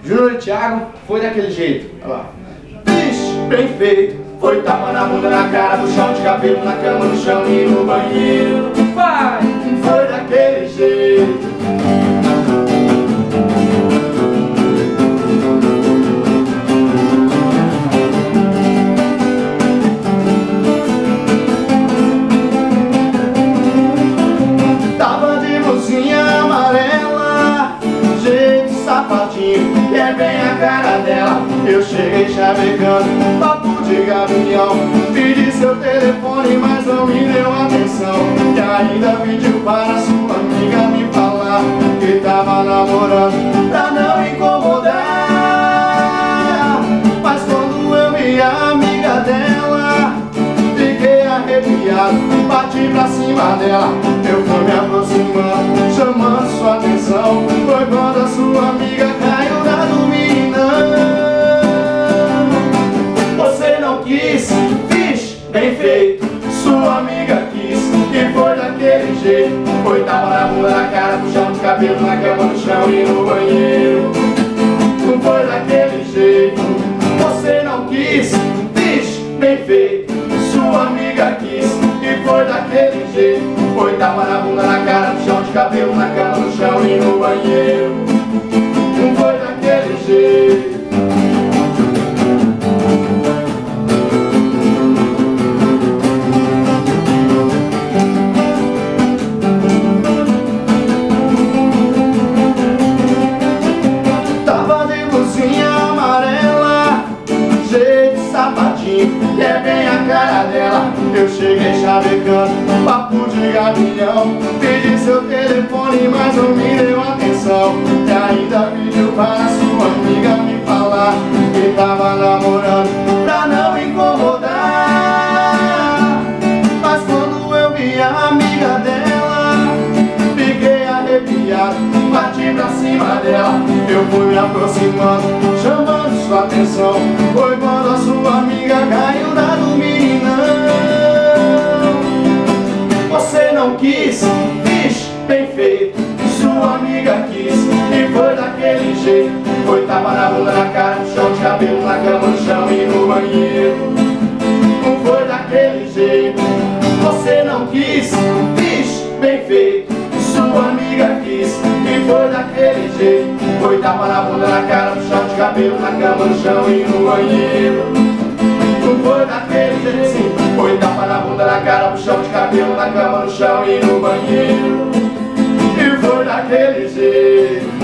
Júnior e Thiago, foi daquele jeito. Olha lá. Vixe, bem feito. Foi tapa na bunda, na cara, no chão de cabelo, na cama, no chão e no banheiro. Vai! Foi daquele jeito. Tava de blusinha amarela, jeito safadinho, que é bem a cara dela. Eu cheguei chavecando, papo de gavião, pedi seu telefone, mas não me deu atenção. E ainda pediu para sua amiga me falar que tava namorando, pra não incomodar. Mas quando eu vi a amiga dela, fiquei arrepiado, bati pra cima dela. Eu fui me aproximando, chamando sua atenção. Foi quando a sua amiga caiu na dominância. Você não quis, vixe, bem feito. Sua amiga quis, e foi daquele jeito. Foi tapa na bunda, na cara, puxão de cabelo, na cama, no chão e no banheiro. Não foi daquele jeito. Você não quis, vixe, bem feito. Sua amiga quis, e foi daquele jeito. Foi tapa na bunda, na cara, puxão de cabelo, na cama, no chão e no banheiro. Não foi daquele jeito. Que é bem a cara dela. Eu cheguei chavecando, papo de gavião, pedi seu telefone, mas não me deu atenção. E ainda pediu para sua amiga me falar que tava namorando, pra não incomodar. Mas quando eu vi a amiga dela, fiquei arrepiado, bati pra cima dela. Eu fui me aproximando, chamando sua atenção. Foi quando a sua amiga caiu na dominância. Você não quis, vixe, bem feito. Sua amiga quis, e foi daquele jeito. Foi tapa na bunda, na cara, no chão de cabelo, na cama, no chão e no banheiro. Não foi daquele jeito. Você não quis, vixe, bem feito. Sua amiga quis, e foi daquele jeito. Foi tapa na bunda, na cara, no chão de cabelo, na cama, no chão e no banheiro. Não foi daquele jeito, sim. Foi tapa na bunda, na cara, no chão de cabelo, na cama, no chão e no banheiro. E foi daquele jeito.